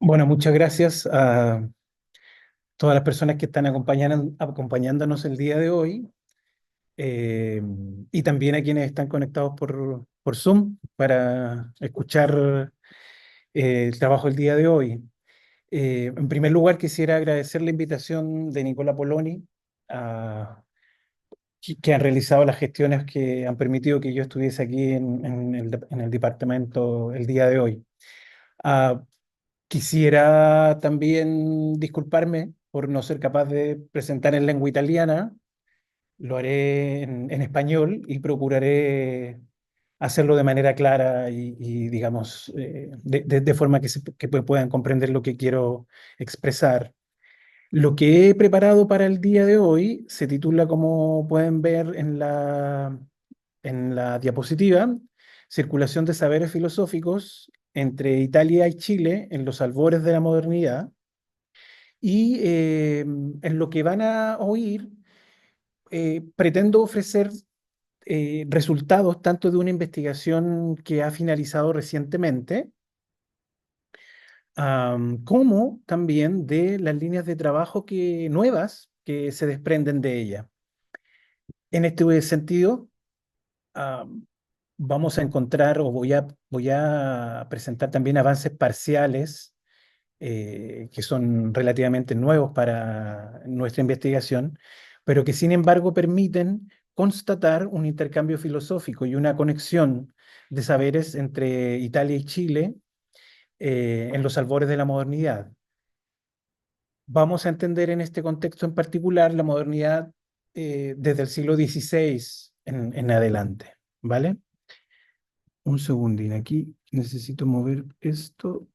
Bueno, muchas gracias a todas las personas que están acompañándonos el día de hoy, eh, y también a quienes están conectados por Zoom para escuchar el trabajo del día de hoy. En primer lugar, quisiera agradecer la invitación de Nicola Poloni, a- que han realizado las gestiones que han permitido que yo estuviese aquí en el departamento el día de hoy. Ah, Quisiera también disculparme por no ser capaz de presentar en lengua italiana. Lo haré en español y procuraré hacerlo de manera clara digamos, de forma que puedan comprender lo que quiero expresar. Lo que he preparado para el día de hoy se titula, como pueden ver en la diapositiva, Circulación de saberes filosóficos entre Italia y Chile en los albores de la modernidad. Y en lo que van a oír, pretendo ofrecer resultados tanto de una investigación que ha finalizado recientemente, como también de las líneas de trabajo nuevas que se desprenden de ella. En este sentido, am, vamos a encontrar, o voy a presentar también avances parciales, que son relativamente nuevos para nuestra investigación, pero que sin embargo permiten constatar un intercambio filosófico y una conexión de saberes entre Italia y Chile, en los albores de la modernidad. Vamos a entender en este contexto en particular la modernidad, desde el siglo XVI en adelante, ¿vale? Un segundín, aquí necesito mover esto.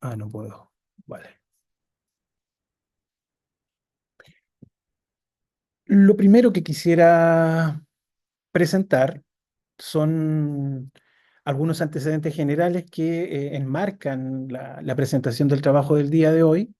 Ah, no puedo. Vale. Lo primero que quisiera presentar son algunos antecedentes generales que enmarcan la presentación del trabajo del día de hoy.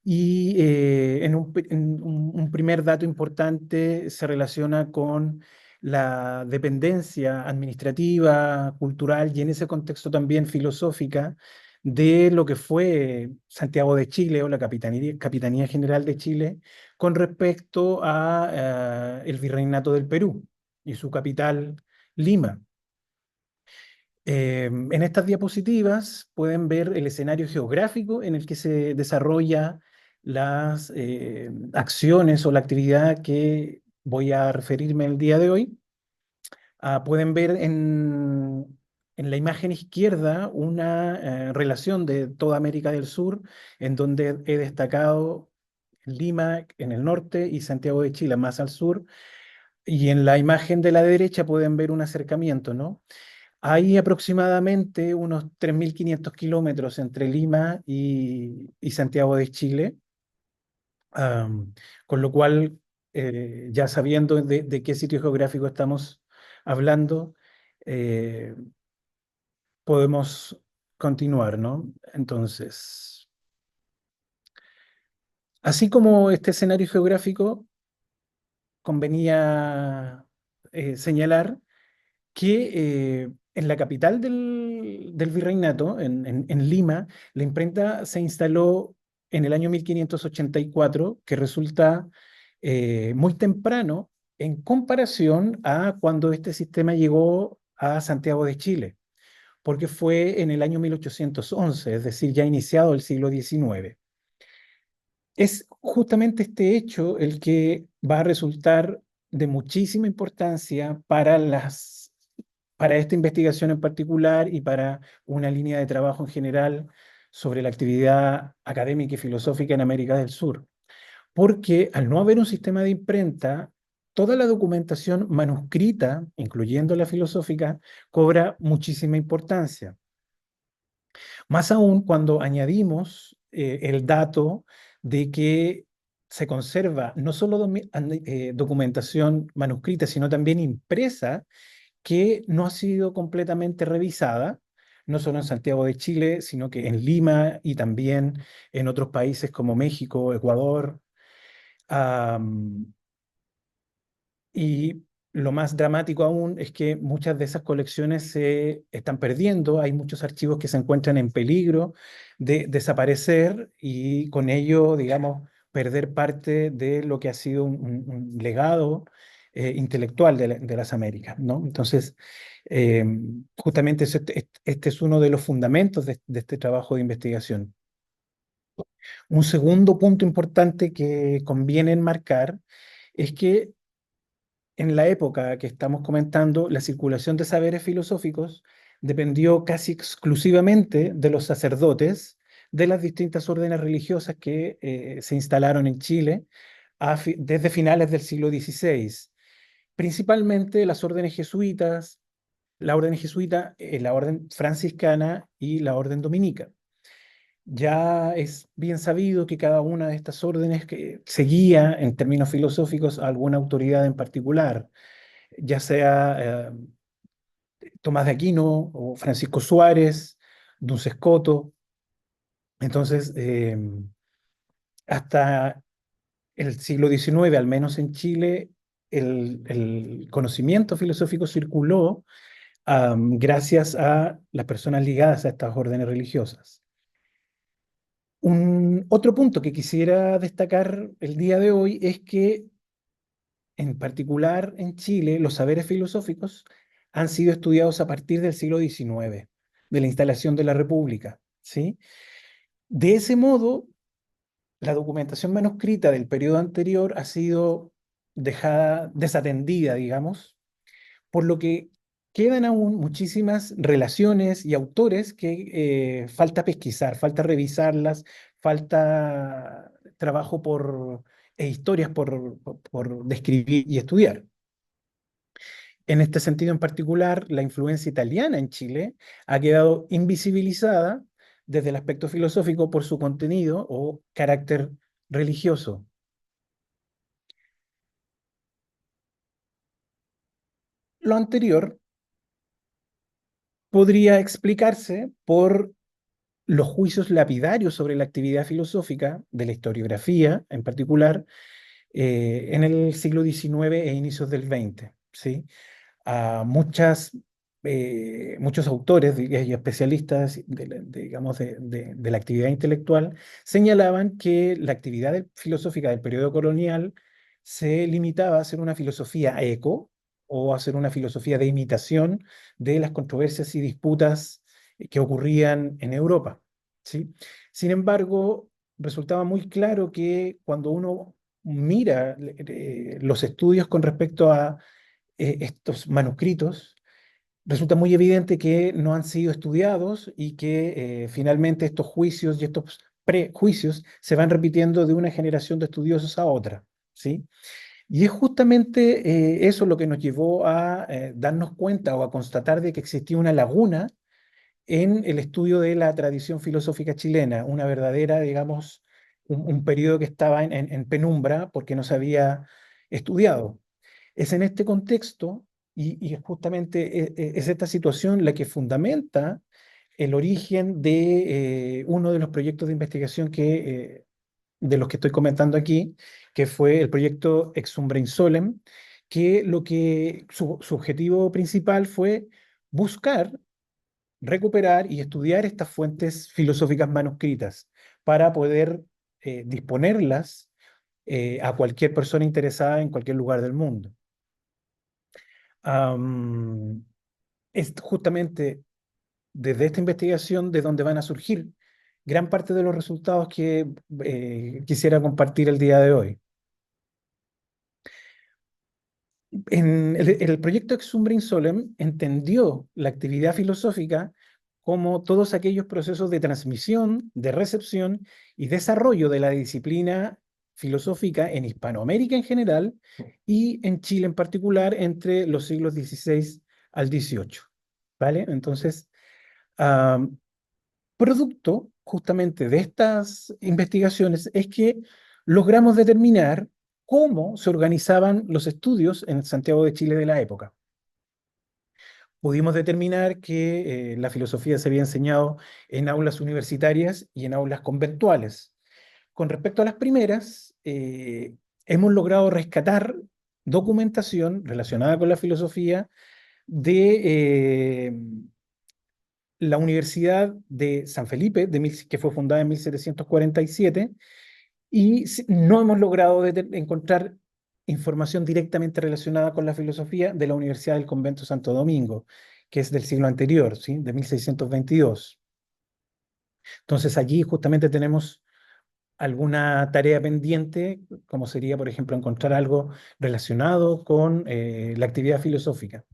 Y en un primer dato importante se relaciona con la dependencia administrativa, cultural y en ese contexto también filosófica de lo que fue Santiago de Chile o la Capitanía General de Chile con respecto a el Virreinato del Perú y su capital, Lima. En estas diapositivas pueden ver el escenario geográfico en el que se desarrolla las acciones o la actividad que voy a referirme el día de hoy. Pueden ver en la imagen izquierda una relación de toda América del Sur, en donde he destacado Lima en el norte y Santiago de Chile más al sur. Y en la imagen de la derecha pueden ver un acercamiento, ¿no? Hay aproximadamente unos 3.500 kilómetros entre Lima y Santiago de Chile, am, con lo cual, ya sabiendo de qué sitio geográfico estamos hablando, eh, podemos continuar, ¿no? Entonces, así como este escenario geográfico, convenía señalar que en la capital del virreinato, en Lima, la imprenta se instaló en el año 1584, que resulta muy temprano en comparación a cuando este sistema llegó a Santiago de Chile, porque fue en el año 1811, es decir, ya iniciado el siglo XIX. Es justamente este hecho el que va a resultar de muchísima importancia para esta investigación en particular y para una línea de trabajo en general sobre la actividad académica y filosófica en América del Sur. Porque al no haber un sistema de imprenta, toda la documentación manuscrita, incluyendo la filosófica, cobra muchísima importancia. Más aún cuando añadimos el dato de que se conserva no solo documentación manuscrita, sino también impresa, que no ha sido completamente revisada, no solo en Santiago de Chile, sino que en Lima y también en otros países como México, Ecuador. Am, y lo más dramático aún es que muchas de esas colecciones se están perdiendo, hay muchos archivos que se encuentran en peligro de desaparecer y con ello, digamos, perder parte de lo que ha sido un legado intelectual de las Américas, ¿no? Entonces, eh, justamente este es uno de los fundamentos de este trabajo de investigación. Un segundo punto importante que conviene enmarcar es que en la época que estamos comentando, la circulación de saberes filosóficos dependió casi exclusivamente de los sacerdotes de las distintas órdenes religiosas que se instalaron en Chile desde finales del siglo XVI, principalmente las órdenes jesuitas, la orden jesuita, la orden franciscana y la orden dominica. Ya es bien sabido que cada una de estas órdenes que seguía en términos filosóficos a alguna autoridad en particular, ya sea Tomás de Aquino o Francisco Suárez, Duns Scoto. Entonces, hasta el siglo XIX, al menos en Chile, el conocimiento filosófico circuló gracias a las personas ligadas a estas órdenes religiosas. Otro punto que quisiera destacar el día de hoy es que, en particular en Chile, los saberes filosóficos han sido estudiados a partir del siglo XIX, de la instalación de la República, ¿sí? De ese modo, la documentación manuscrita del periodo anterior ha sido dejada desatendida, digamos, por lo que quedan aún muchísimas relaciones y autores que falta pesquisar, falta revisarlas, falta trabajo e historias por describir y estudiar. En este sentido en particular, la influencia italiana en Chile ha quedado invisibilizada desde el aspecto filosófico por su contenido o carácter religioso. Lo anterior podría explicarse por los juicios lapidarios sobre la actividad filosófica de la historiografía, en particular, en el siglo XIX e inicios del XX, ¿sí? A muchos autores y especialistas digamos, de la actividad intelectual señalaban que la actividad filosófica del periodo colonial se limitaba a ser una filosofía eco o a ser una filosofía de imitación de las controversias y disputas que ocurrían en Europa, ¿sí? Sin embargo, resultaba muy claro que cuando uno mira los estudios con respecto a estos manuscritos, resulta muy evidente que no han sido estudiados y que finalmente estos juicios y estos prejuicios se van repitiendo de una generación de estudiosos a otra, ¿sí? Y es justamente eso lo que nos llevó a darnos cuenta o a constatar de que existía una laguna en el estudio de la tradición filosófica chilena, una verdadera, digamos, un periodo que estaba en penumbra porque no se había estudiado. Es en este contexto y justamente es esta situación la que fundamenta el origen de uno de los proyectos de investigación de los que estoy comentando aquí, que fue el proyecto Exum Brain Solem, que su objetivo principal fue buscar, recuperar y estudiar estas fuentes filosóficas manuscritas para poder disponerlas a cualquier persona interesada en cualquier lugar del mundo. Am, es justamente desde esta investigación de donde van a surgir gran parte de los resultados que quisiera compartir el día de hoy. El proyecto Exumbrin Solem entendió la actividad filosófica como todos aquellos procesos de transmisión, de recepción y desarrollo de la disciplina filosófica en Hispanoamérica en general y en Chile en particular entre los siglos XVI al XVIII. ¿Vale? Entonces, am, producto justamente de estas investigaciones es que logramos determinar cómo se organizaban los estudios en Santiago de Chile de la época. Pudimos determinar que la filosofía se había enseñado en aulas universitarias y en aulas conventuales. Con respecto a las primeras, hemos logrado rescatar documentación relacionada con la filosofía de la Universidad de San Felipe, que fue fundada en 1747, y no hemos logrado encontrar información directamente relacionada con la filosofía de la Universidad del Convento Santo Domingo, que es del siglo anterior, ¿sí? De 1622. Entonces allí justamente tenemos alguna tarea pendiente, como sería, por ejemplo, encontrar algo relacionado con la actividad filosófica.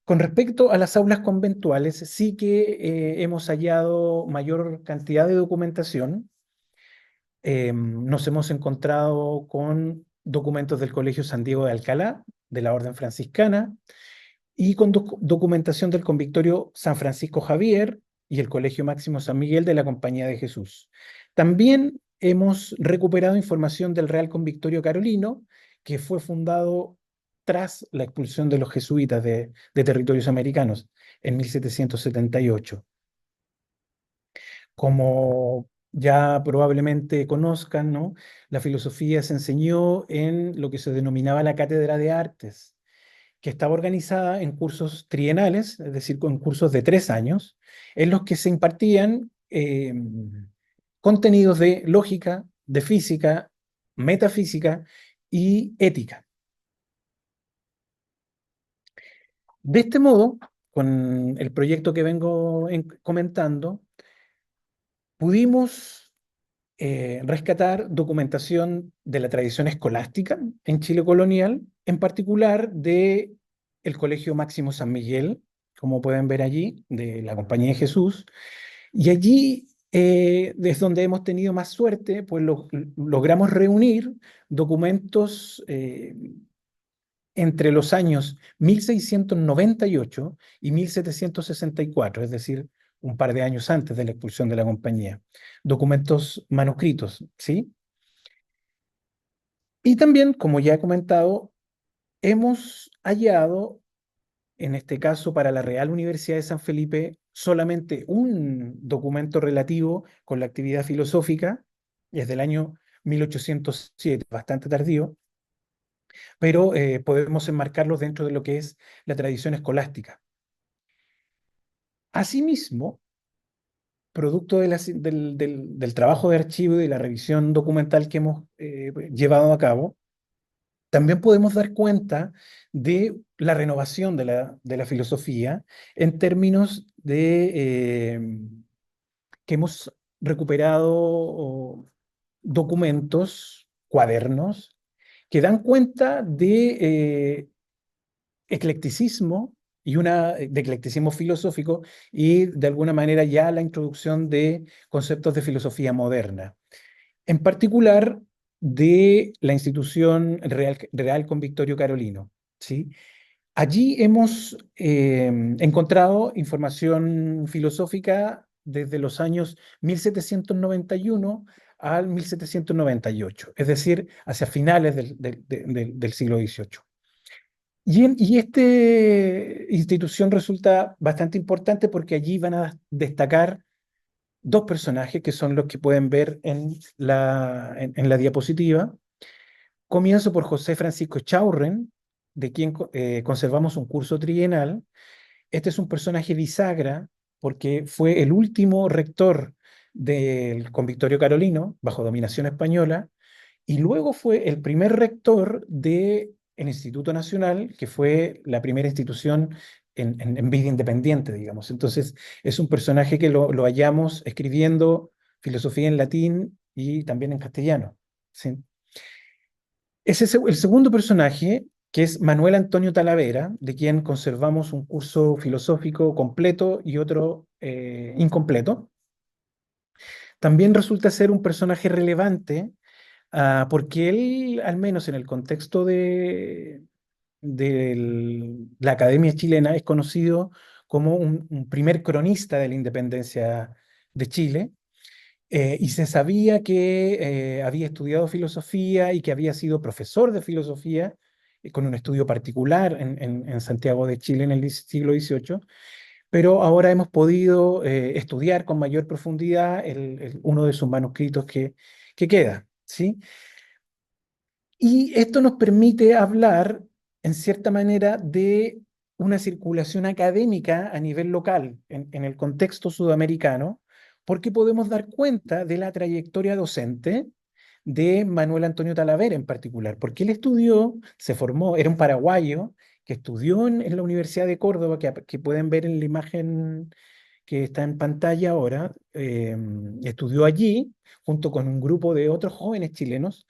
Con respecto a las aulas conventuales, sí que hemos hallado mayor cantidad de documentación. Nos hemos encontrado con documentos del Colegio San Diego de Alcalá, de la Orden Franciscana, y con documentación del Convictorio San Francisco Javier y el Colegio Máximo San Miguel de la Compañía de Jesús. También hemos recuperado información del Real Convictorio Carolino, que fue fundado tras la expulsión de los jesuitas de territorios americanos en 1778. Como ya probablemente conozcan, ¿no? La filosofía se enseñó en lo que se denominaba la Cátedra de Artes, que estaba organizada en cursos trienales, es decir, con cursos de 3 años, en los que se impartían contenidos de lógica, de física, metafísica y ética. De este modo, con el proyecto que vengo comentando, pudimos rescatar documentación de la tradición escolástica en Chile colonial, en particular de el Colegio Máximo San Miguel, como pueden ver allí, de la Compañía de Jesús, y allí es donde hemos tenido más suerte, pues logramos reunir documentos entre los años 1698 y 1764, es decir, un par de años antes de la expulsión de la compañía. Documentos manuscritos, ¿sí? Y también, como ya he comentado, hemos hallado, en este caso para la Real Universidad de San Felipe, solamente un documento relativo con la actividad filosófica, es del año 1807, bastante tardío, pero podemos enmarcarlos dentro de lo que es la tradición escolástica. Asimismo, producto del trabajo de archivo y de la revisión documental que hemos llevado a cabo, también podemos dar cuenta de la renovación de la filosofía en términos de que hemos recuperado documentos, cuadernos, que dan cuenta de eclecticismo de eclecticismo filosófico y de alguna manera ya la introducción de conceptos de filosofía moderna. En particular de la institución Real Convictorio Carolino, ¿sí? Allí hemos encontrado información filosófica desde los años 1791 al 1798, es decir, hacia finales del siglo XVIII. Y esta institución resulta bastante importante porque allí van a destacar dos personajes que son los que pueden ver en la diapositiva. Comienzo por José Francisco Chaurren, de quien conservamos un curso trienal. Este es un personaje bisagra porque fue el último rector del Convictorio Carolino bajo dominación española y luego fue el primer rector del Instituto Nacional, que fue la primera institución en vida independiente, digamos. Entonces, es un personaje que lo hallamos escribiendo filosofía en latín y también en castellano. ¿Sí? Ese es el segundo personaje, que es Manuel Antonio Talavera, de quien conservamos un curso filosófico completo y otro incompleto. También resulta ser un personaje relevante porque él, al menos en el contexto de la Academia Chilena, es conocido como un primer cronista de la independencia de Chile, y se sabía que había estudiado filosofía y que había sido profesor de filosofía, con un estudio particular en Santiago de Chile en el siglo XVIII, pero ahora hemos podido estudiar con mayor profundidad uno de sus manuscritos que queda, ¿sí? Y esto nos permite hablar, en cierta manera, de una circulación académica a nivel local, en el contexto sudamericano, porque podemos dar cuenta de la trayectoria docente de Manuel Antonio Talavera en particular, porque él estudió, se formó, era un paraguayo que estudió en la Universidad de Córdoba, que pueden ver en la imagen que está en pantalla ahora, estudió allí junto con un grupo de otros jóvenes chilenos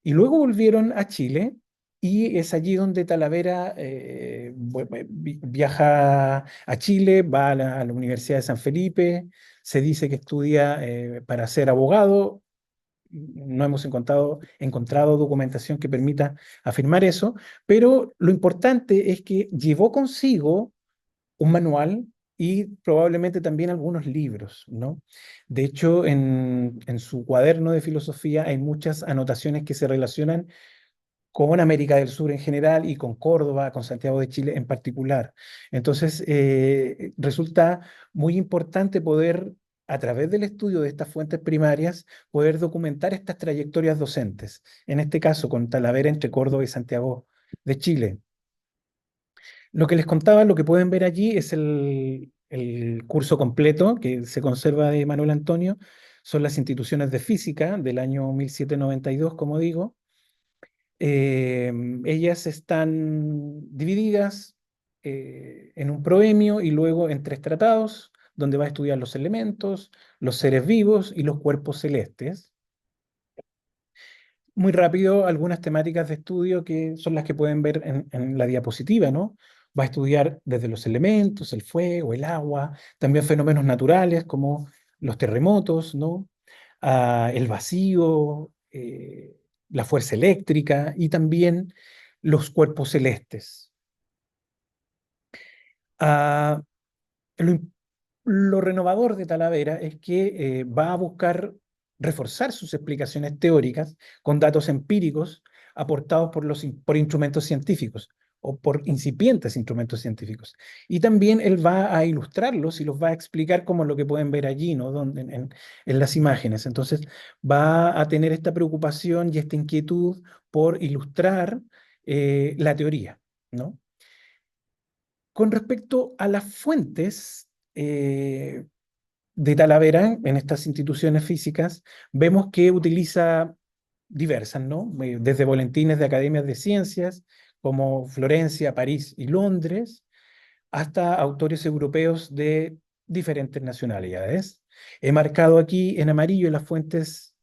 y luego volvieron a Chile y es allí donde Talavera viaja a Chile, va a la Universidad de San Felipe, se dice que estudia para ser abogado. No hemos encontrado documentación que permita afirmar eso, pero lo importante es que llevó consigo un manual y probablemente también algunos libros, ¿no? De hecho, en su cuaderno de filosofía hay muchas anotaciones que se relacionan con América del Sur en general y con Córdoba, con Santiago de Chile en particular. Entonces, resulta muy importante poder, a través del estudio de estas fuentes primarias, poder documentar estas trayectorias docentes, en este caso con Talavera entre Córdoba y Santiago de Chile. Lo que les contaba, lo que pueden ver allí es el curso completo que se conserva de Manuel Antonio. Son las instituciones de física del año 1792, como digo. Ellas están divididas en un proemio y luego en tres tratados, donde va a estudiar los elementos, los seres vivos y los cuerpos celestes. Muy rápido, algunas temáticas de estudio que son las que pueden ver en la diapositiva, ¿no? Va a estudiar desde los elementos, el fuego, el agua, también fenómenos naturales como los terremotos, ¿no? El vacío, la fuerza eléctrica y también los cuerpos celestes. Ah, lo, lo renovador de Talavera es que va a buscar reforzar sus explicaciones teóricas con datos empíricos aportados por instrumentos científicos o por incipientes instrumentos científicos. Y también él va a ilustrarlos y los va a explicar como lo que pueden ver allí, ¿no? En las imágenes. Entonces va a tener esta preocupación y esta inquietud por ilustrar la teoría, ¿no? Con respecto a las fuentes, de Talavera en estas instituciones físicas, vemos que utiliza diversas, ¿no? Desde boletines de academias de ciencias, como Florencia, París y Londres, hasta autores europeos de diferentes nacionalidades. He marcado aquí en amarillo las fuentes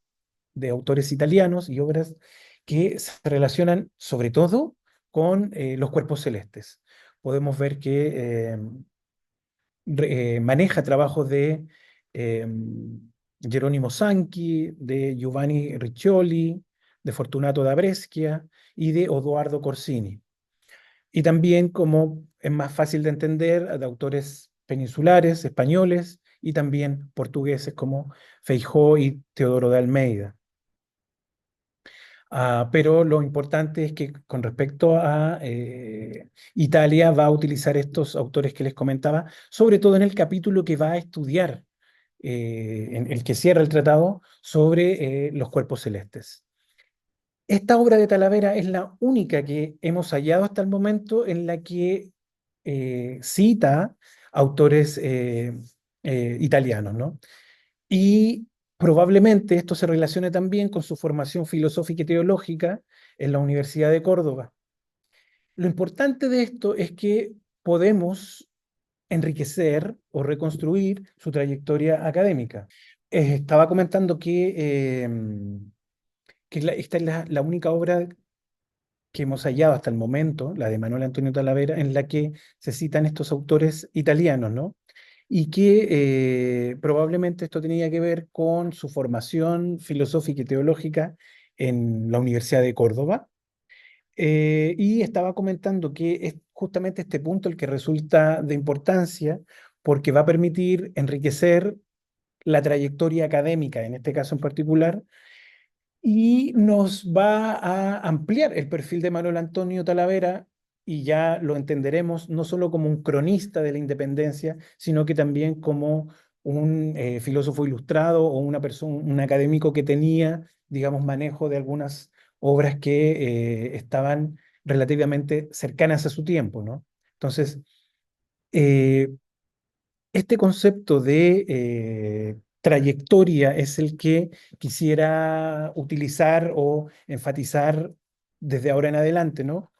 de autores italianos y obras que se relacionan sobre todo con los cuerpos celestes. Podemos ver que maneja trabajos de eh, Jerónimo Sanchi, de Giovanni Riccioli, de Fortunato da Brescia y de Odoardo Corsini. Y también, como es más fácil de entender, de autores peninsulares, españoles y también portugueses como Feijó y Teodoro de Almeida. Pero lo importante es que con respecto a Italia va a utilizar estos autores que les comentaba, sobre todo en el capítulo que va a estudiar, en el que cierra el tratado sobre los cuerpos celestes. Esta obra de Talavera es la única que hemos hallado hasta el momento en la que cita autores italianos, ¿no? Y probablemente esto se relacione también con su formación filosófica y teológica en la Universidad de Córdoba. Lo importante de esto es que podemos enriquecer o reconstruir su trayectoria académica. Estaba comentando que esta es la única obra que hemos hallado hasta el momento, la de Manuel Antonio Talavera, en la que se citan estos autores italianos, ¿no? Y que probablemente esto tenía que ver con su formación filosófica y teológica en la Universidad de Córdoba. Y estaba comentando que es justamente este punto el que resulta de importancia porque va a permitir enriquecer la trayectoria académica, en este caso en particular, y nos va a ampliar el perfil de Manuel Antonio Talavera y ya lo entenderemos no solo como un cronista de la independencia, sino que también como un filósofo ilustrado o una persona, un académico que tenía, digamos, manejo de algunas obras que estaban relativamente cercanas a su tiempo, ¿no? Entonces, eh, este concepto de trayectoria es el que quisiera utilizar o enfatizar desde ahora en adelante, ¿no?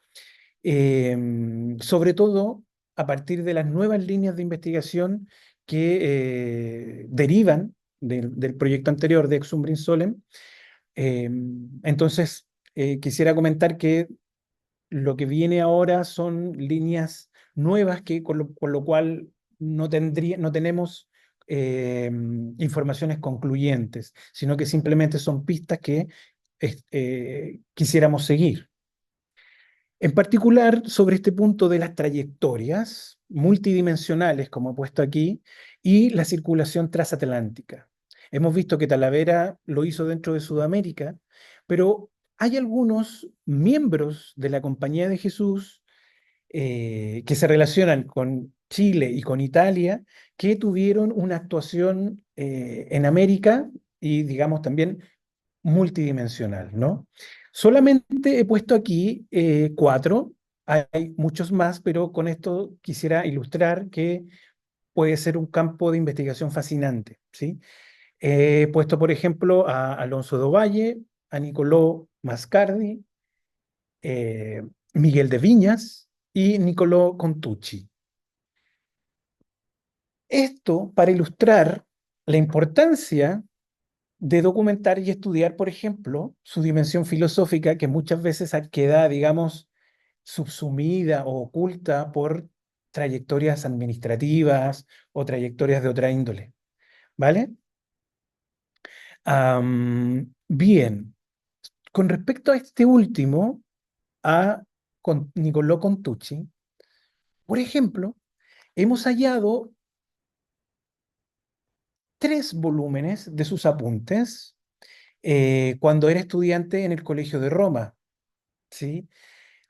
Sobre todo a partir de las nuevas líneas de investigación que derivan del proyecto anterior de Exum Brinsolem. Entonces, quisiera comentar que lo que viene ahora son líneas nuevas que con lo cual no tenemos informaciones concluyentes, sino que simplemente son pistas que quisiéramos seguir. En particular, sobre este punto de las trayectorias multidimensionales, como he puesto aquí, y la circulación transatlántica. Hemos visto que Talavera lo hizo dentro de Sudamérica, pero hay algunos miembros de la Compañía de Jesús que se relacionan con Chile y con Italia, que tuvieron una actuación en América y, digamos, también multidimensional, ¿no? Solamente he puesto aquí cuatro, hay muchos más, pero con esto quisiera ilustrar que puede ser un campo de investigación fascinante, ¿sí? He puesto, por ejemplo, a Alonso de Ovalle, a Nicolò Mascardi, eh, Miguel de Viñas y Nicolò Contucci. Esto para ilustrar la importancia de documentar y estudiar, por ejemplo, su dimensión filosófica, que muchas veces queda, digamos, subsumida o oculta por trayectorias administrativas o trayectorias de otra índole, ¿vale? Bien, con respecto a este último, con Nicolò Contucci, por ejemplo, hemos hallado tres volúmenes de sus apuntes cuando era estudiante en el Colegio de Roma, ¿sí?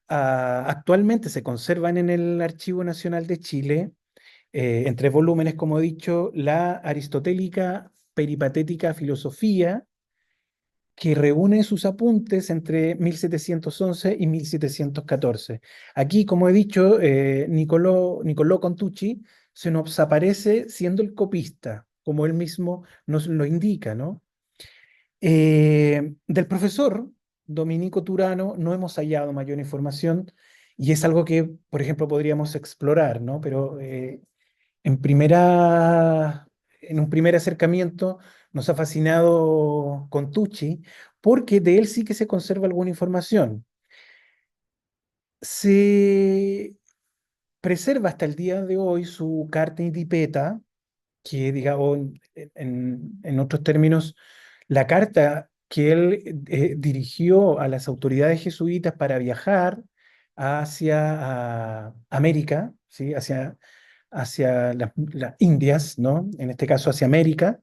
Actualmente se conservan en el Archivo Nacional de Chile, en tres volúmenes, como he dicho, la aristotélica peripatética filosofía, que reúne sus apuntes entre 1711 y 1714. Aquí, como he dicho, Nicolò Contucci se nos aparece siendo el copista, como él mismo nos lo indica, ¿no? Del profesor Dominico Turano no hemos hallado mayor información y es algo que, por ejemplo, podríamos explorar, ¿no? Pero en un primer acercamiento nos ha fascinado Contucci porque de él sí que se conserva alguna información. Se preserva hasta el día de hoy su carta indipeta, que digamos, en otros términos, la carta que él dirigió a las autoridades jesuitas para viajar hacia América, ¿sí? Hacia las Indias, ¿no? En este caso hacia América,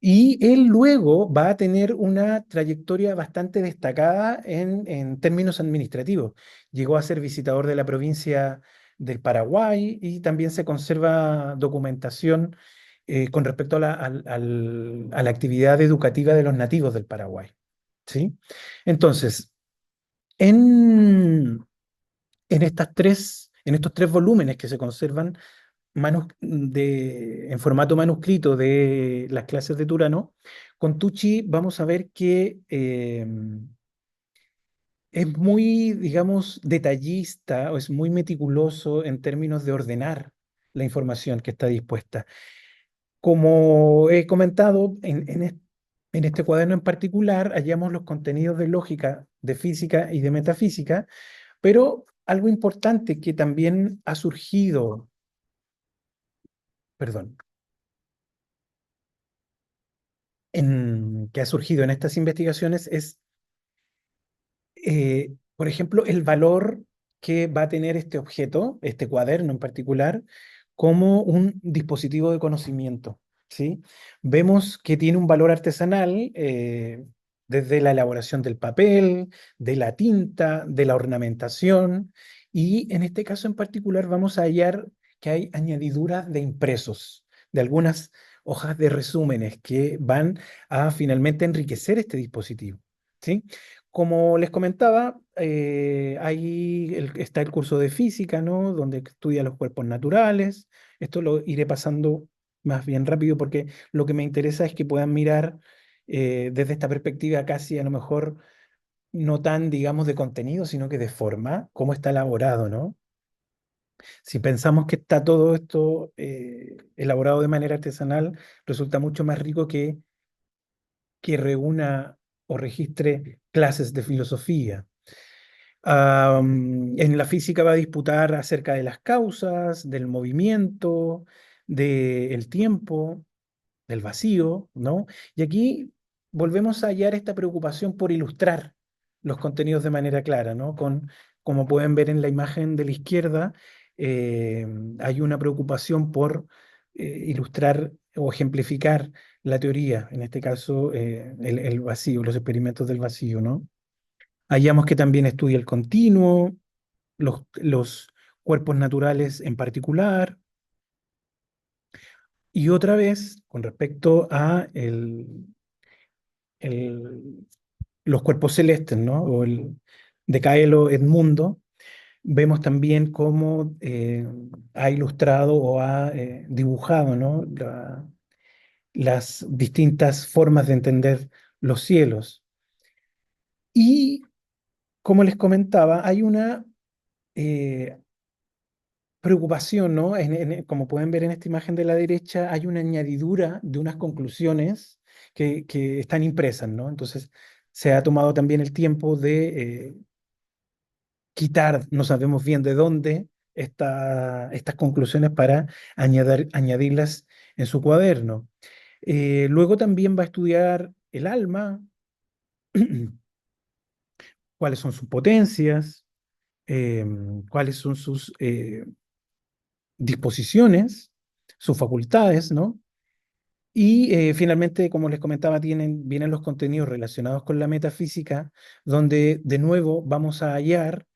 y él luego va a tener una trayectoria bastante destacada en términos administrativos. Llegó a ser visitador de la provincia del Paraguay y también se conserva documentación con respecto a la actividad educativa de los nativos del Paraguay. ¿Sí? Entonces, en, en estos tres volúmenes que se conservan en formato manuscrito de las clases de Turano, con Tucci vamos a ver que es muy, digamos, detallista o es muy meticuloso en términos de ordenar la información que está dispuesta. Como he comentado, en este cuaderno en particular hallamos los contenidos de lógica, de física y de metafísica, pero algo importante que también ha surgido, perdón, que ha surgido en estas investigaciones es, por ejemplo, el valor que va a tener este objeto, este cuaderno en particular, como un dispositivo de conocimiento, ¿sí? Vemos que tiene un valor artesanal desde la elaboración del papel, de la tinta, de la ornamentación, y en este caso en particular vamos a hallar que hay añadiduras de impresos, de algunas hojas de resúmenes que van a finalmente enriquecer este dispositivo, ¿sí? Como les comentaba, ahí está el curso de física, ¿no? Donde estudia los cuerpos naturales. Esto lo iré pasando más bien rápido porque lo que me interesa es que puedan mirar desde esta perspectiva casi a lo mejor no tan, digamos, de contenido, sino que de forma, cómo está elaborado, ¿no? Si pensamos que está todo esto elaborado de manera artesanal, resulta mucho más rico que reúna o registre clases de filosofía. En la física va a disputar acerca de las causas, del movimiento, del tiempo, del vacío, ¿no? Y aquí volvemos a hallar esta preocupación por ilustrar los contenidos de manera clara, ¿no? Como pueden ver en la imagen de la izquierda, eh, hay una preocupación por ilustrar o ejemplificar la teoría, en este caso el vacío, los experimentos del vacío, ¿no? Hallamos que también estudia el continuo, los cuerpos naturales en particular, y otra vez, con respecto a el- los cuerpos celestes, ¿no? O el de Caelo Edmundo, vemos también cómo ha ilustrado o ha dibujado, ¿no? Las distintas formas de entender los cielos. Y como les comentaba, hay una eh, preocupación, ¿no? Como pueden ver en esta imagen de la derecha, hay una añadidura de unas conclusiones que están impresas, ¿no? Entonces, se ha tomado también el tiempo de quitar, no sabemos bien de dónde, estas conclusiones para añadirlas en su cuaderno. Luego también va a estudiar el alma, cuáles son sus potencias, cuáles son sus disposiciones, sus facultades, ¿no? Y finalmente, como les comentaba, vienen los contenidos relacionados con la metafísica, donde de nuevo vamos a hallar,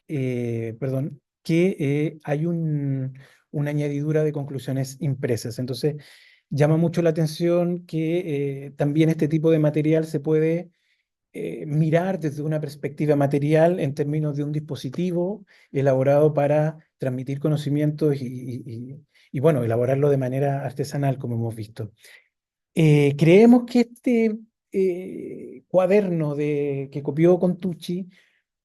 perdón, que hay una añadidura de conclusiones impresas. Entonces, llama mucho la atención que también este tipo de material se puede mirar desde una perspectiva material en términos de un dispositivo elaborado para transmitir conocimientos y, bueno, elaborarlo de manera artesanal, como hemos visto. Creemos que este cuaderno que copió Contucci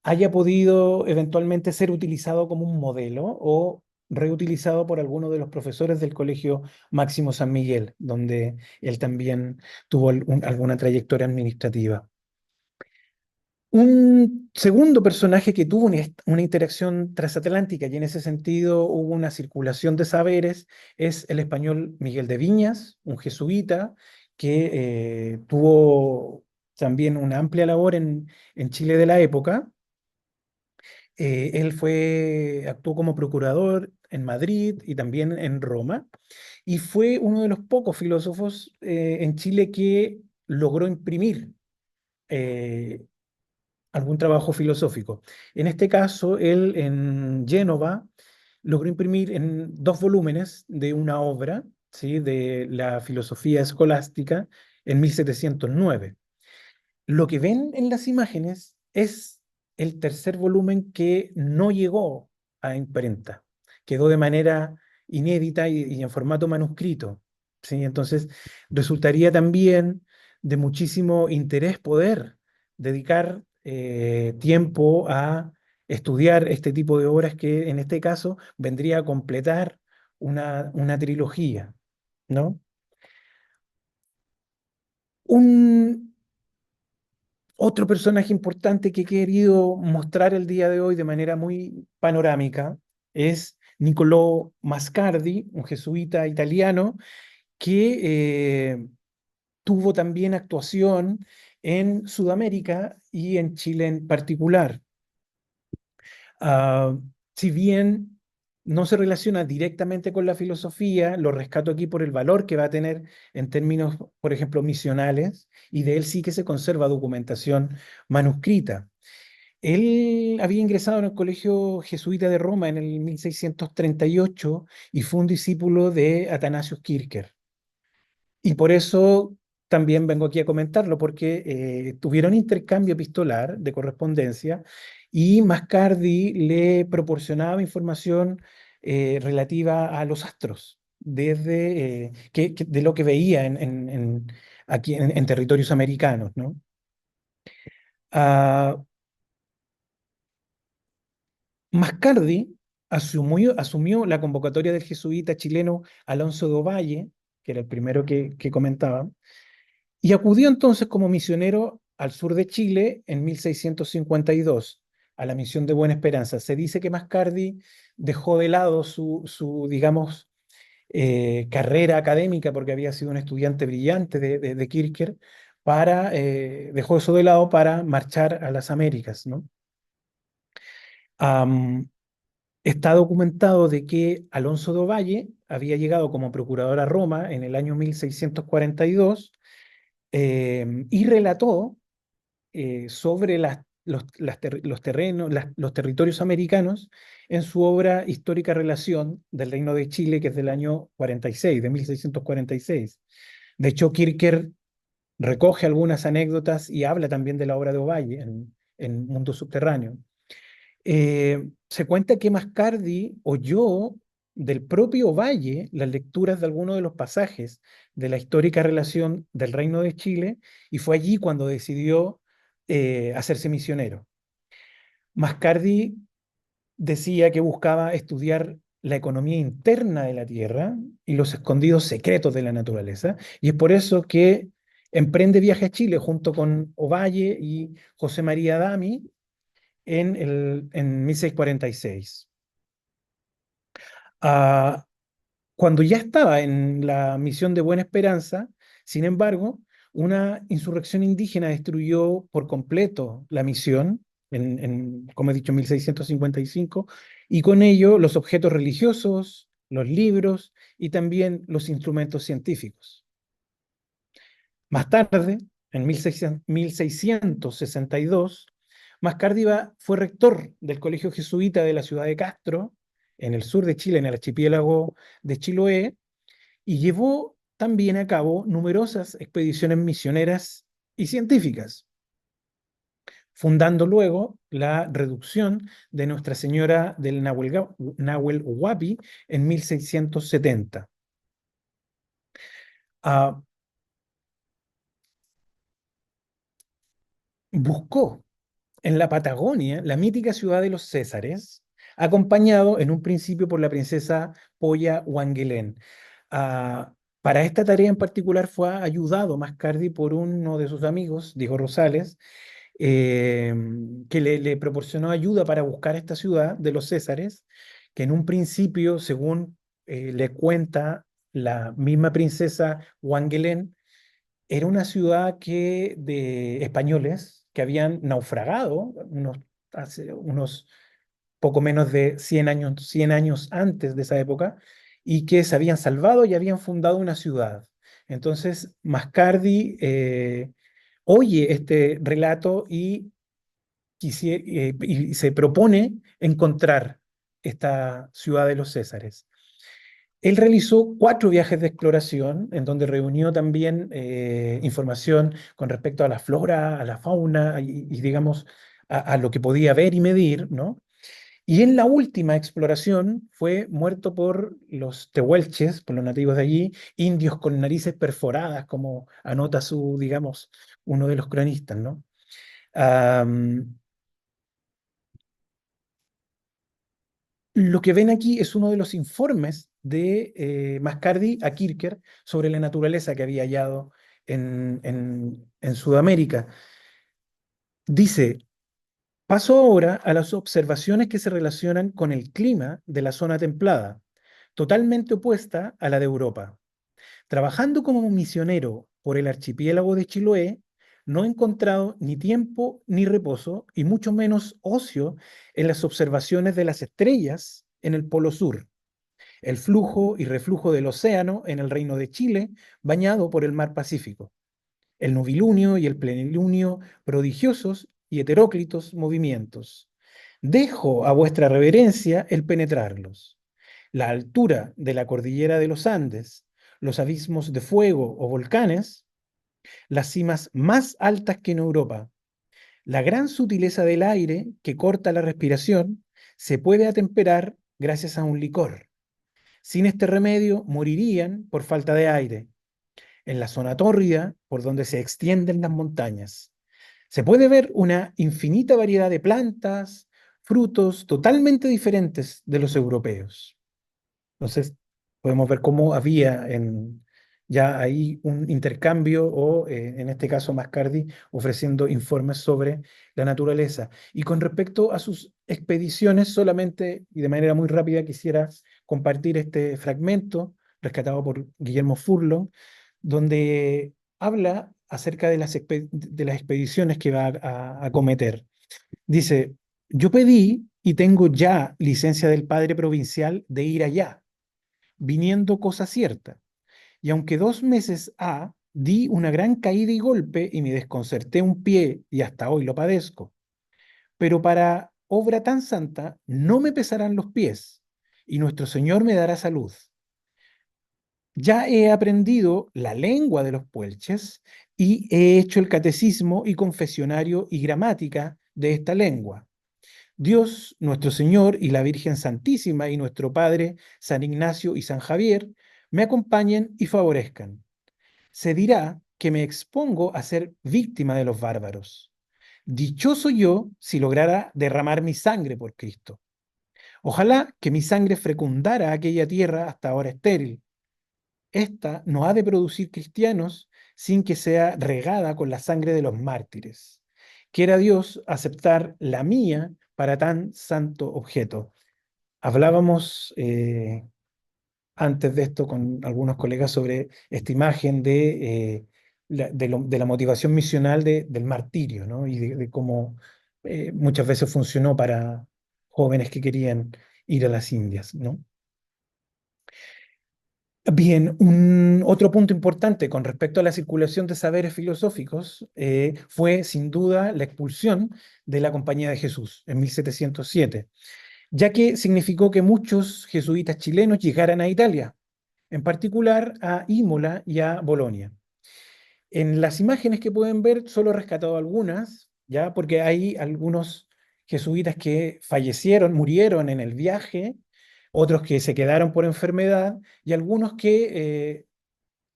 haya podido eventualmente ser utilizado como un modelo o reutilizado por alguno de los profesores del Colegio Máximo San Miguel, donde él también tuvo alguna trayectoria administrativa. Un segundo personaje que tuvo una interacción transatlántica y en ese sentido hubo una circulación de saberes es el español Miguel de Viñas, un jesuita que tuvo también una amplia labor en Chile de la época. Él actuó como procurador en Madrid y también en Roma y fue uno de los pocos filósofos en Chile que logró imprimir eh, algún trabajo filosófico. En este caso, él en Génova logró imprimir en 2 volúmenes de una obra, ¿sí? De la filosofía escolástica en 1709. Lo que ven en las imágenes es el tercer volumen que no llegó a imprenta, quedó de manera inédita y en formato manuscrito, ¿sí? Entonces, resultaría también de muchísimo interés poder dedicar tiempo a estudiar este tipo de obras que en este caso vendría a completar una trilogía, ¿no? Un, Otro personaje importante que he querido mostrar el día de hoy de manera muy panorámica es Niccolò Mascardi, un jesuita italiano que tuvo también actuación en Sudamérica y en Chile en particular. Ah, si bien no se relaciona directamente con la filosofía, lo rescato aquí por el valor que va a tener en términos, por ejemplo, misionales, y de él sí que se conserva documentación manuscrita. Él había ingresado en el Colegio Jesuita de Roma en el 1638 y fue un discípulo de Athanasius Kircher. Y por eso también vengo aquí a comentarlo porque tuvieron intercambio epistolar de correspondencia y Mascardi le proporcionaba información relativa a los astros, desde de lo que veía aquí en territorios americanos, ¿no? Ah, Mascardi asumió la convocatoria del jesuita chileno Alonso de Ovalle, que era el primero que comentaba, y acudió entonces como misionero al sur de Chile en 1652 a la misión de Buena Esperanza. Se dice que Mascardi dejó de lado digamos, carrera académica, porque había sido un estudiante brillante de Kierkegaard, dejó eso de lado para marchar a las Américas, ¿no? Am, Está documentado de que Alonso de Ovalle había llegado como procurador a Roma en el año 1642 y relató sobre los terrenos, los territorios americanos en su obra Histórica Relación del Reino de Chile, que es del año 46, de 1646. De hecho, Kierkegaard recoge algunas anécdotas y habla también de la obra de Ovalle en Mundo Subterráneo. Se cuenta que Mascardi oyó del propio Valle las lecturas de algunos de los pasajes de la histórica relación del Reino de Chile y fue allí cuando decidió hacerse misionero. Mascardi decía que buscaba estudiar la economía interna de la tierra y los escondidos secretos de la naturaleza, y es por eso que emprende viaje a Chile junto con Ovalle y José María Dami en 1646. Ah, Cuando ya estaba en la misión de Buena Esperanza, sin embargo, una insurrección indígena destruyó por completo la misión, como he dicho, en 1655, y con ello los objetos religiosos, los libros y también los instrumentos científicos. Más tarde, en 1662, Mascardiva fue rector del Colegio Jesuita de la ciudad de Castro, en el sur de Chile, en el archipiélago de Chiloé, y llevó también a cabo numerosas expediciones misioneras y científicas, fundando luego la reducción de Nuestra Señora del Nahuel Huapi en 1670. Ah, Buscó en la Patagonia la mítica ciudad de los Césares, acompañado en un principio por la princesa Poya Wangelén. Para esta tarea en particular fue ayudado Mascardi por uno de sus amigos, Diego Rosales, eh, que le proporcionó ayuda para buscar esta ciudad de los Césares, que en un principio, según le cuenta la misma princesa Wangelén, era una ciudad de españoles que habían naufragado hace unos poco menos de 100 años antes de esa época y que se habían salvado y habían fundado una ciudad. Entonces, Mascardi oye este relato y se propone encontrar esta ciudad de los Césares. Él realizó 4 viajes de exploración en donde reunió también información con respecto a la flora, a la fauna y digamos, a lo que podía ver y medir, ¿no? Y en la última exploración fue muerto por los tehuelches, por los nativos de allí, indios con narices perforadas, como anota digamos, uno de los cronistas, ¿no? Am, Lo que ven aquí es uno de los informes de Mascardi a Kierkegaard sobre la naturaleza que había hallado en Sudamérica. Dice, paso ahora a las observaciones que se relacionan con el clima de la zona templada, totalmente opuesta a la de Europa. Trabajando como misionero por el archipiélago de Chiloé, no he encontrado ni tiempo ni reposo, y mucho menos ocio, en las observaciones de las estrellas en el Polo Sur, el flujo y reflujo del océano en el Reino de Chile, bañado por el mar Pacífico, el novilunio y el plenilunio, prodigiosos y heteróclitos movimientos. Dejo a vuestra reverencia el penetrarlos. La altura de la cordillera de los Andes, los abismos de fuego o volcanes, las cimas más altas que en Europa. La gran sutileza del aire que corta la respiración se puede atemperar gracias a un licor. Sin este remedio morirían por falta de aire, en la zona tórrida por donde se extienden las montañas. Se puede ver una infinita variedad de plantas, frutos totalmente diferentes de los europeos. Entonces, podemos ver cómo había ya ahí un intercambio o, en este caso, Mascardi ofreciendo informes sobre la naturaleza. Y con respecto a sus expediciones, solamente y de manera muy rápida quisiera compartir este fragmento rescatado por Guillermo Furlong, donde habla acerca de de las expediciones que va a cometer. Dice, yo pedí y tengo ya licencia del padre provincial de ir allá viniendo cosa cierta. Y aunque 2 meses ha, di una gran caída y golpe y me desconcerté un pie y hasta hoy lo padezco. Pero para obra tan santa no me pesarán los pies y nuestro Señor me dará salud. Ya he aprendido la lengua de los puelches y he hecho el catecismo y confesionario y gramática de esta lengua. Dios, nuestro Señor y la Virgen Santísima y nuestro Padre, San Ignacio y San Javier, me acompañen y favorezcan. Se dirá que me expongo a ser víctima de los bárbaros. Dichoso yo si lograra derramar mi sangre por Cristo. Ojalá que mi sangre fecundara aquella tierra hasta ahora estéril. Esta no ha de producir cristianos sin que sea regada con la sangre de los mártires. Quiera Dios aceptar la mía para tan santo objeto. Hablábamos antes de esto con algunos colegas sobre esta imagen de la motivación misional del martirio, ¿no? Y de cómo muchas veces funcionó para jóvenes que querían ir a las Indias, ¿no? Bien, otro punto importante con respecto a la circulación de saberes filosóficos fue sin duda la expulsión de la Compañía de Jesús en 1707, ya que significó que muchos jesuitas chilenos llegaran a Italia, en particular a Imola y a Bolonia. En las imágenes que pueden ver, solo he rescatado algunas, ya porque hay algunos jesuitas que fallecieron, murieron en el viaje, otros que se quedaron por enfermedad y algunos que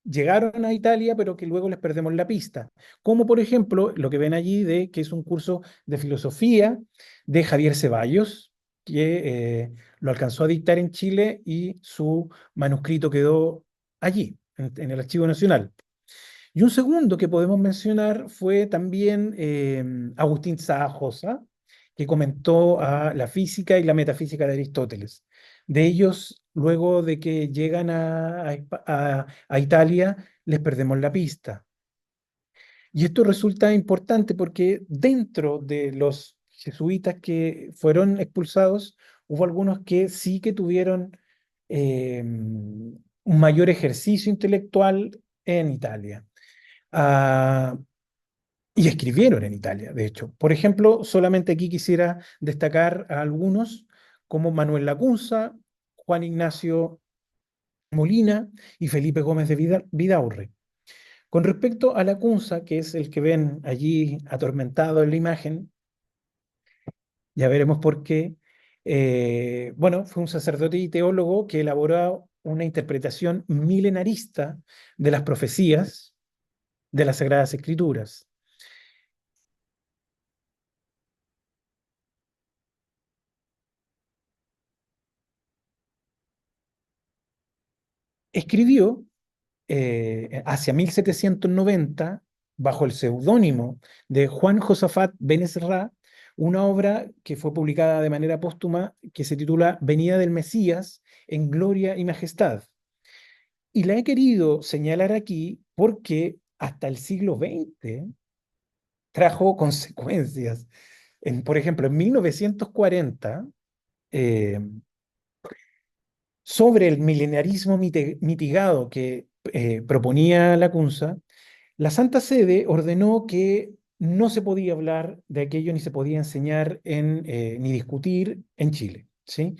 llegaron a Italia, pero que luego les perdemos la pista. Como por ejemplo lo que ven allí, que es un curso de filosofía de Javier Ceballos, que lo alcanzó a dictar en Chile y su manuscrito quedó allí, en el Archivo Nacional. Y un segundo que podemos mencionar fue también Agustín Sajosa, que comentó a la física y la metafísica de Aristóteles. De ellos, luego de que llegan a Italia, les perdemos la pista. Y esto resulta importante porque dentro de los jesuitas que fueron expulsados, hubo algunos que sí que tuvieron un mayor ejercicio intelectual en Italia. Ah, y escribieron en Italia, de hecho. Por ejemplo, solamente aquí quisiera destacar a algunos como Manuel Lacunza, Juan Ignacio Molina y Felipe Gómez de Vidaurre. Con respecto a Lacunza, que es el que ven allí atormentado en la imagen, ya veremos por qué. Bueno, fue un sacerdote y teólogo que elaboró una interpretación milenarista de las profecías de las Sagradas Escrituras. Escribió hacia 1790, bajo el seudónimo de Juan Josafat Benesra, una obra que fue publicada de manera póstuma que se titula Venida del Mesías en Gloria y Majestad. Y la he querido señalar aquí porque hasta el siglo XX trajo consecuencias. Por ejemplo, en 1940, eh, sobre el milenarismo mitigado que proponía Lacunza, la Santa Sede ordenó que no se podía hablar de aquello ni se podía enseñar ni discutir en Chile, ¿sí?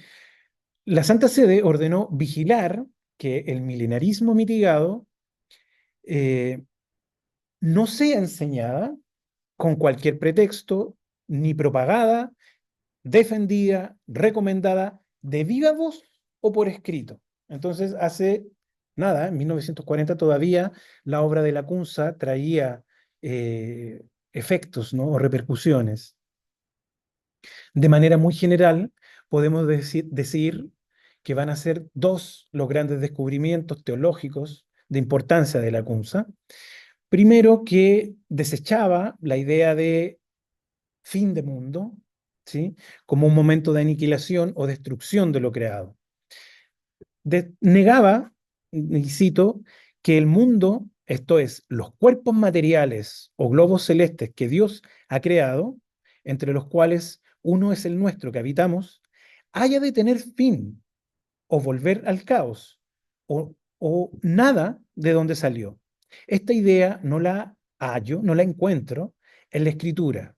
La Santa Sede ordenó vigilar que el milenarismo mitigado no sea enseñada con cualquier pretexto, ni propagada, defendida, recomendada de viva voz o por escrito. Entonces, hace nada, en 1940 todavía la obra de Lacunza traía eh, efectos, ¿no? O repercusiones. De manera muy general, podemos decir que van a ser dos los grandes descubrimientos teológicos de importancia de Lacunza. Primero, que desechaba la idea de fin de mundo, ¿sí? Como un momento de aniquilación o destrucción de lo creado. Negaba, y cito, que el mundo, esto es, los cuerpos materiales o globos celestes que Dios ha creado, entre los cuales uno es el nuestro que habitamos, haya de tener fin o volver al caos o nada de donde salió. Esta idea no la hallo, no la encuentro en la escritura.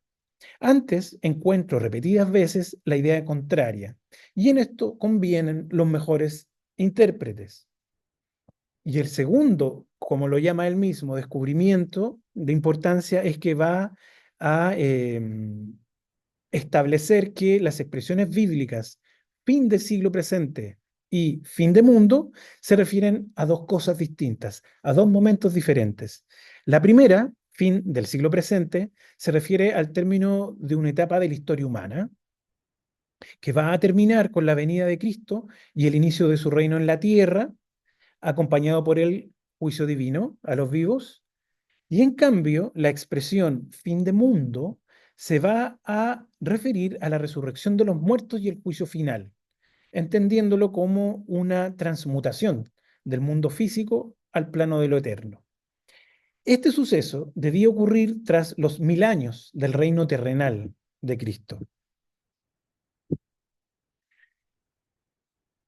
Antes encuentro repetidas veces la idea contraria, y en esto convienen los mejores intérpretes. Y el segundo, como lo llama él mismo, descubrimiento de importancia es que va a establecer que las expresiones bíblicas fin de siglo presente y fin de mundo se refieren a dos cosas distintas, a dos momentos diferentes. La primera, fin del siglo presente, se refiere al término de una etapa de la historia humana que va a terminar con la venida de Cristo y el inicio de su reino en la tierra, acompañado por el juicio divino a los vivos. Y en cambio, la expresión fin de mundo se va a referir a la resurrección de los muertos y el juicio final, entendiéndolo como una transmutación del mundo físico al plano de lo eterno. Este suceso debía ocurrir tras los 1000 años del reino terrenal de Cristo.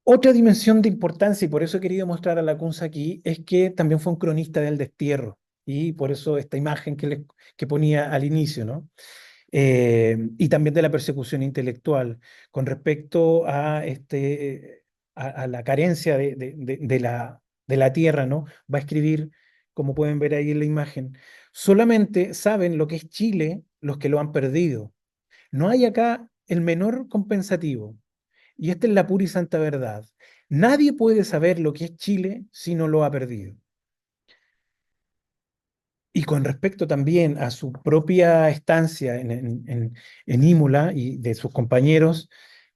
Otra dimensión de importancia, y por eso he querido mostrar a Lacunza aquí, es que también fue un cronista del destierro, y por eso esta imagen que ponía al inicio, ¿no? Y también de la persecución intelectual con respecto a, a la carencia de la tierra, ¿no? Va a escribir, como pueden ver ahí en la imagen, solamente saben lo que es Chile los que lo han perdido. No hay acá el menor compensativo. Y esta es la pura y santa verdad. Nadie puede saber lo que es Chile si no lo ha perdido. Y con respecto también a su propia estancia en Imola y de sus compañeros,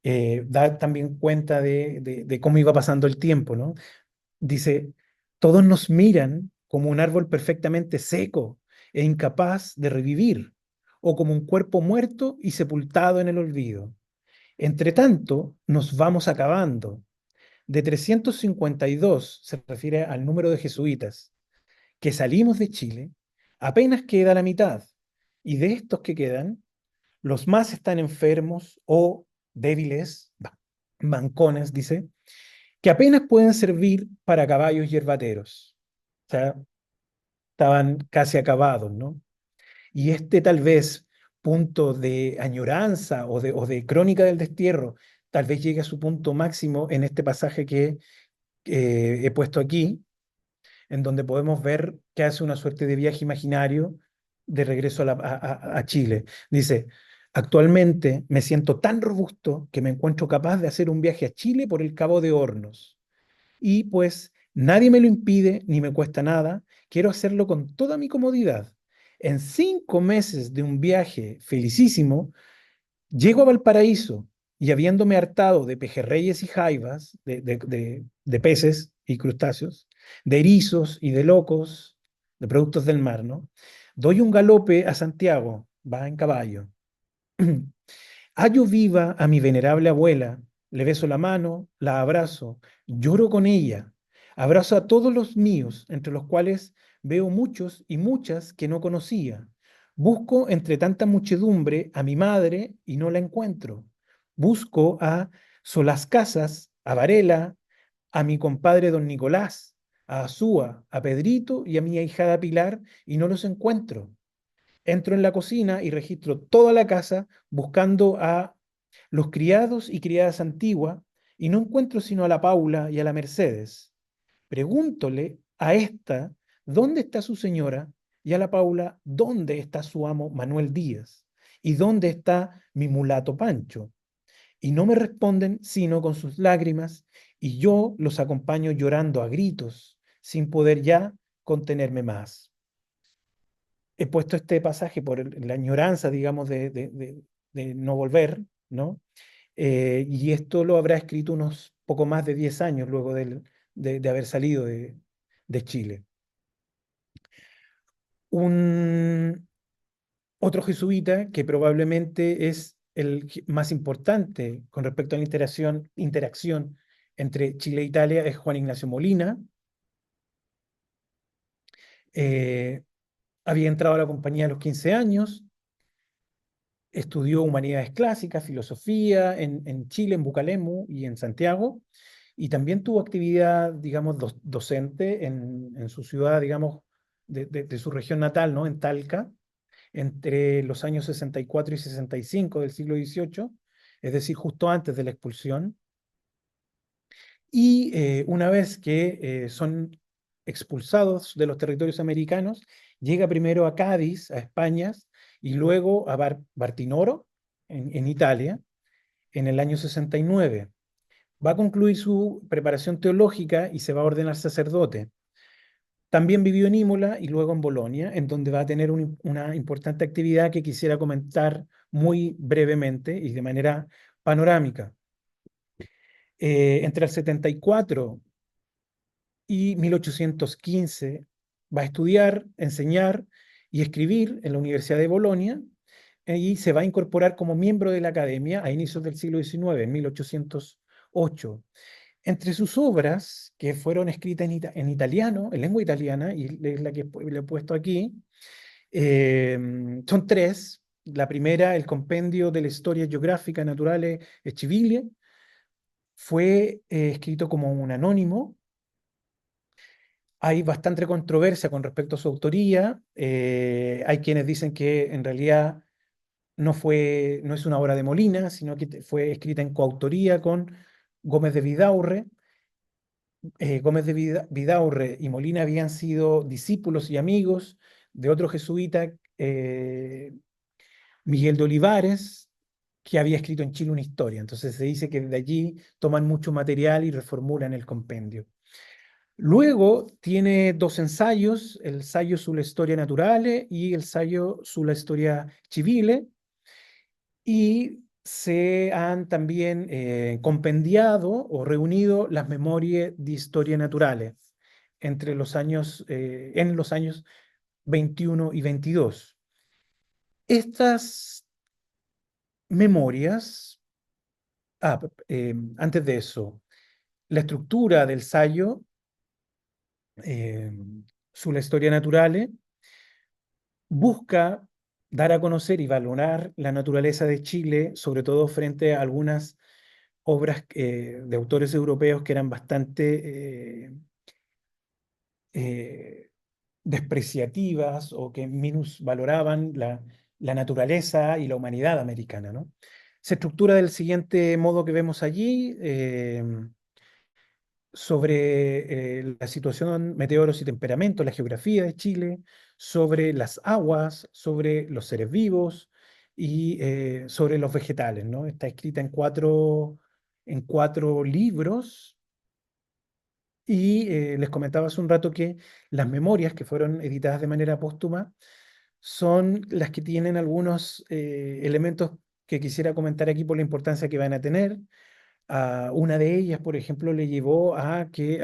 da también cuenta de cómo iba pasando el tiempo, ¿no? Dice, todos nos miran como un árbol perfectamente seco e incapaz de revivir, o como un cuerpo muerto y sepultado en el olvido. Entre tanto, nos vamos acabando. De 352 se refiere al número de jesuitas que salimos de Chile, apenas queda la mitad. Y de estos que quedan, los más están enfermos o débiles, mancones, dice, que apenas pueden servir para caballos yerbateros. O sea, estaban casi acabados, ¿no? Y este tal vez punto de añoranza o de crónica del destierro, tal vez llegue a su punto máximo en este pasaje que he puesto aquí, en donde podemos ver que hace una suerte de viaje imaginario de regreso a Chile. Dice, actualmente me siento tan robusto que me encuentro capaz de hacer un viaje a Chile por el Cabo de Hornos. Y pues nadie me lo impide ni me cuesta nada. Quiero hacerlo con toda mi comodidad. En 5 meses de un viaje felicísimo, llego a Valparaíso y habiéndome hartado de pejerreyes y jaivas, de peces y crustáceos, de erizos y de locos, de productos del mar, ¿no? Doy un galope a Santiago, va en caballo. Hallo viva a mi venerable abuela, le beso la mano, la abrazo, lloro con ella, abrazo a todos los míos, entre los cuales veo muchos y muchas que no conocía. Busco entre tanta muchedumbre a mi madre y no la encuentro. Busco a Solas Casas, a Varela, a mi compadre don Nicolás, a Azúa, a Pedrito y a mi ahijada Pilar y no los encuentro. Entro en la cocina y registro toda la casa buscando a los criados y criadas antiguas y no encuentro sino a la Paula y a la Mercedes. Pregúntole a esta dónde está su señora y a la Paula, ¿dónde está su amo Manuel Díaz? ¿Y dónde está mi mulato Pancho? Y no me responden sino con sus lágrimas, y yo los acompaño llorando a gritos, sin poder ya contenerme más. He puesto este pasaje por la añoranza, digamos, de no volver, ¿no? Y esto lo habrá escrito unos poco más de 10 años luego de haber salido de Chile. Un otro jesuita que probablemente es el más importante con respecto a la interacción entre Chile e Italia es Juan Ignacio Molina. Eh, Había entrado a la compañía a los 15 años, estudió humanidades clásicas, filosofía en Chile, en Bucalemu y en Santiago, y también tuvo actividad, digamos, docente en su ciudad, digamos, de su región natal, ¿no? En Talca, entre los años 64 y 65 del siglo XVIII, es decir, justo antes de la expulsión. Y una vez que son expulsados de los territorios americanos, llega primero a Cádiz, a España, y luego a Bartinoro, en Italia, en el año 69. Va a concluir su preparación teológica y se va a ordenar sacerdote. También vivió en Imola y luego en Bolonia, en donde va a tener una importante actividad que quisiera comentar muy brevemente y de manera panorámica. Entre el 74 y 1815 va a estudiar, enseñar y escribir en la Universidad de Bolonia y se va a incorporar como miembro de la academia a inicios del siglo XIX, en 1808. Entre sus obras, que fueron escritas en italiano, en lengua italiana, y es la que le he puesto aquí, son tres. La primera, el Compendio de la Historia Geográfica Naturale e Civile, fue escrito como un anónimo. Hay bastante controversia con respecto a su autoría. Hay quienes dicen que en realidad no es una obra de Molina, sino que fue escrita en coautoría con Gómez de Vidaurre. Gómez de Vidaurre y Molina habían sido discípulos y amigos de otro jesuita, Miguel de Olivares, que había escrito en Chile una historia. Entonces se dice que de allí toman mucho material y reformulan el compendio. Luego tiene dos ensayos, el ensayo sulla storia naturale y el ensayo sulla storia civile, y se han también compendiado o reunido las memorias de historia naturales en los años 21 y 22. Estas memorias, antes de eso, la estructura del ensayo eh, sulla storia naturale busca dar a conocer y valorar la naturaleza de Chile, sobre todo frente a algunas obras de autores europeos que eran bastante eh, despreciativas o que minusvaloraban la naturaleza y la humanidad americana, ¿no? Se estructura del siguiente modo que vemos allí. Sobre la situación, meteoros y temperamento, la geografía de Chile, sobre las aguas, sobre los seres vivos y sobre los vegetales, ¿no? Está escrita en cuatro libros y les comentaba hace un rato que las memorias que fueron editadas de manera póstuma son las que tienen algunos elementos que quisiera comentar aquí por la importancia que van a tener. Una de ellas, por ejemplo, le llevó a que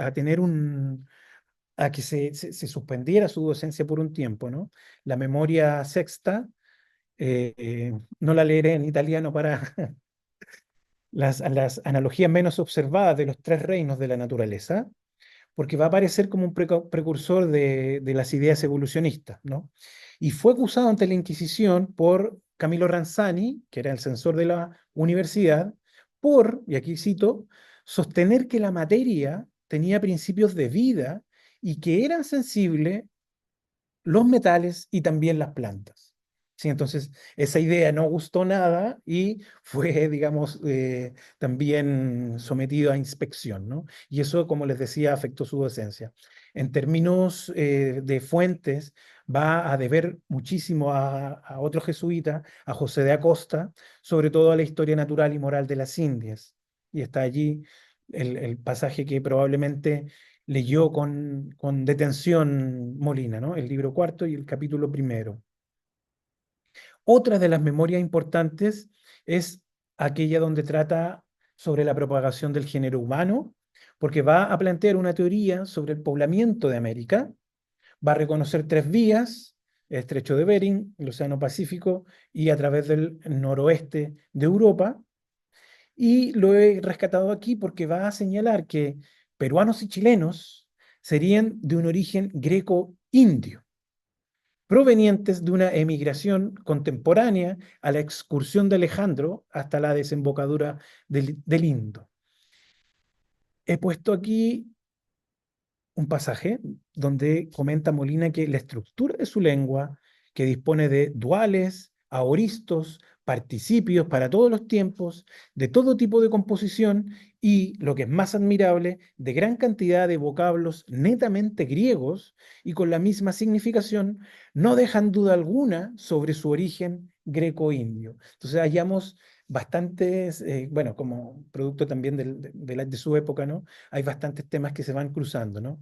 se suspendiera su docencia por un tiempo, ¿no? La memoria sexta, no la leeré en italiano para las analogías menos observadas de los tres reinos de la naturaleza, porque va a aparecer como un precursor de las ideas evolucionistas, ¿no? Y fue acusado ante la Inquisición por Camilo Ranzani, que era el censor de la universidad, y aquí cito, sostener que la materia tenía principios de vida y que eran sensibles los metales y también las plantas. Sí, entonces esa idea no gustó nada y fue, digamos, también sometido a inspección, ¿no? Y eso, como les decía, afectó su docencia. En términos de fuentes, va a deber muchísimo a otro jesuita, a José de Acosta, sobre todo a la historia natural y moral de las Indias. Y está allí el pasaje que probablemente leyó con detención Molina, ¿no? El libro cuarto y el capítulo primero. Otra de las memorias importantes es aquella donde trata sobre la propagación del género humano, porque va a plantear una teoría sobre el poblamiento de América, va a reconocer tres vías: el estrecho de Bering, el Océano Pacífico y a través del noroeste de Europa. Y lo he rescatado aquí porque va a señalar que peruanos y chilenos serían de un origen greco-indio, provenientes de una emigración contemporánea a la excursión de Alejandro hasta la desembocadura del Indo. He puesto aquí un pasaje donde comenta Molina que la estructura de su lengua, que dispone de duales, aoristos, participios para todos los tiempos, de todo tipo de composición y, lo que es más admirable, de gran cantidad de vocablos netamente griegos y con la misma significación, no dejan duda alguna sobre su origen greco-indio. Entonces hallamos bastantes, bueno, como producto también de su época, ¿no? Hay bastantes temas que se van cruzando, ¿no?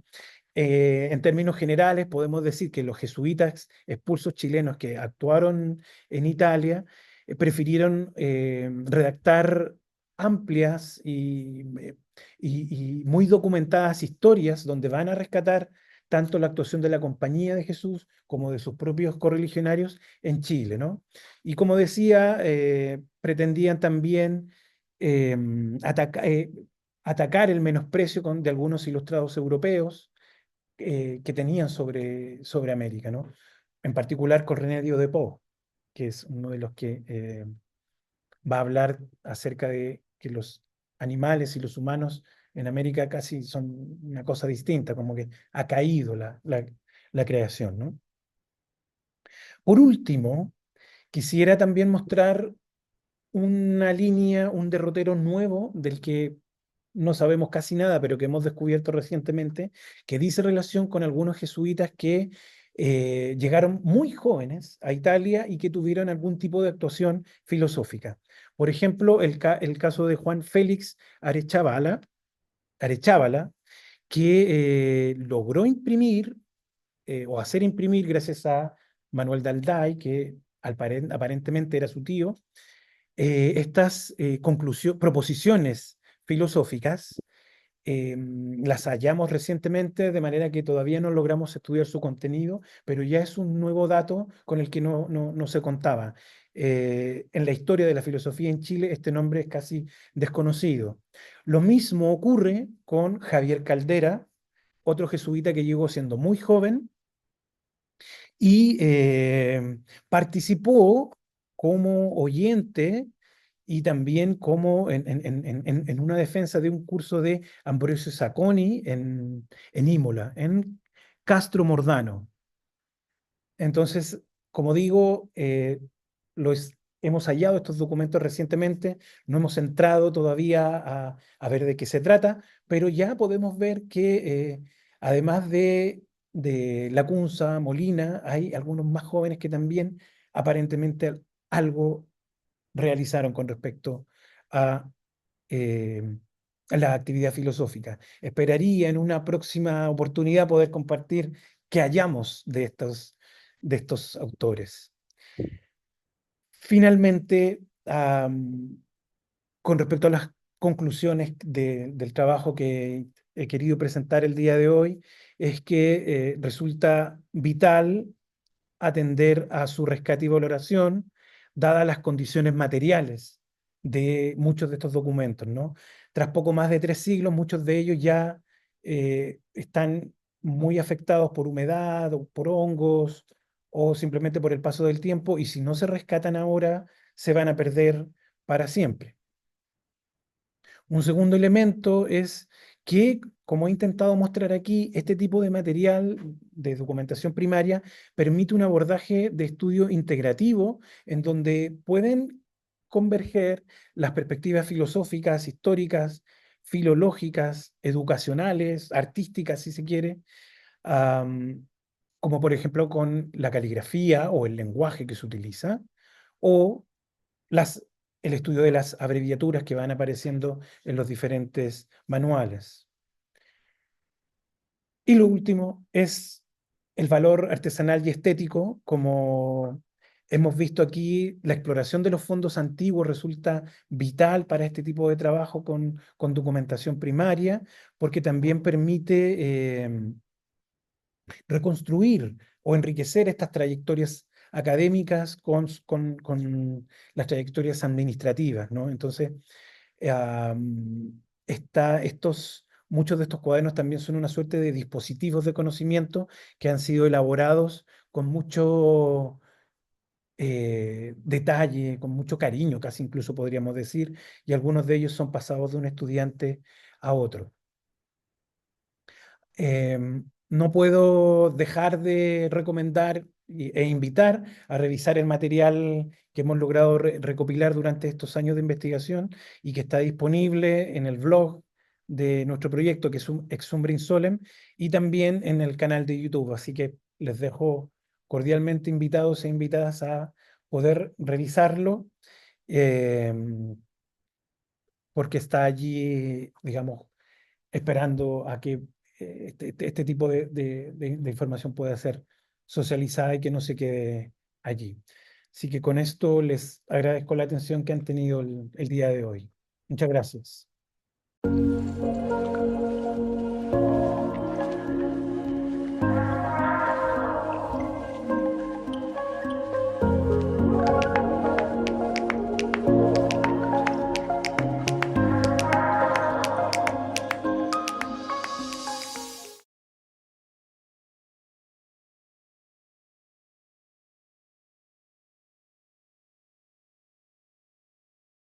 En términos generales, podemos decir que los jesuitas expulsos chilenos que actuaron en Italia prefirieron redactar amplias y muy documentadas historias donde van a rescatar tanto la actuación de la Compañía de Jesús como de sus propios correligionarios en Chile, ¿no? Y como decía, pretendían también eh, ataca- eh, atacar el menosprecio de algunos ilustrados europeos que tenían sobre América, ¿no? En particular Cornelio de Poe, que es uno de los que va a hablar acerca de que los animales y los humanos en América casi son una cosa distinta, como que ha caído la creación, ¿no? Por último, quisiera también mostrar una línea, un derrotero nuevo del que no sabemos casi nada, pero que hemos descubierto recientemente, que dice relación con algunos jesuitas que llegaron muy jóvenes a Italia y que tuvieron algún tipo de actuación filosófica. Por ejemplo, el caso de Juan Félix Arechavala, que logró imprimir o hacer imprimir gracias a Manuel Dalday, que aparentemente era su tío, estas proposiciones filosóficas las hallamos recientemente, de manera que todavía no logramos estudiar su contenido, pero ya es un nuevo dato con el que no se contaba. En la historia de la filosofía en Chile, este nombre es casi desconocido. Lo mismo ocurre con Javier Caldera, otro jesuita que llegó siendo muy joven y participó como oyente y también como en una defensa de un curso de Ambrosio Sacconi en Imola, en Castro Mordano. Entonces, como digo, hemos hallado estos documentos recientemente, no hemos entrado todavía a ver de qué se trata, pero ya podemos ver que además de Lacunza, Molina, hay algunos más jóvenes que también aparentemente algo realizaron con respecto a eh, la actividad filosófica. Esperaría en una próxima oportunidad poder compartir qué hallamos de estos autores. Finalmente, con respecto a las conclusiones del trabajo que he querido presentar el día de hoy, es que resulta vital atender a su rescate y valoración, dadas las condiciones materiales de muchos de estos documentos, ¿no? Tras poco más de 3 siglos, muchos de ellos ya están muy afectados por humedad o por hongos o simplemente por el paso del tiempo, y si no se rescatan ahora, se van a perder para siempre. Un segundo elemento es que, como he intentado mostrar aquí, este tipo de material de documentación primaria permite un abordaje de estudio integrativo en donde pueden converger las perspectivas filosóficas, históricas, filológicas, educacionales, artísticas, si se quiere, am, como por ejemplo con la caligrafía o el lenguaje que se utiliza, o las, el estudio de las abreviaturas que van apareciendo en los diferentes manuales. Y lo último es el valor artesanal y estético. Como hemos visto aquí, la exploración de los fondos antiguos resulta vital para este tipo de trabajo con documentación primaria, porque también permite reconstruir o enriquecer estas trayectorias académicas con las trayectorias administrativas, ¿no? Entonces, muchos de estos cuadernos también son una suerte de dispositivos de conocimiento que han sido elaborados con mucho detalle, con mucho cariño, casi incluso podríamos decir, y algunos de ellos son pasados de un estudiante a otro. No puedo dejar de recomendar e invitar a revisar el material que hemos logrado recopilar durante estos años de investigación y que está disponible en el blog de nuestro proyecto, que es Exumbrin Solem, y también en el canal de YouTube. Así que les dejo cordialmente invitados e invitadas a poder revisarlo, em, porque está allí, digamos, esperando a que este tipo de información pueda ser socializada y que no se quede allí. Así que con esto les agradezco la atención que han tenido el día de hoy. Muchas gracias.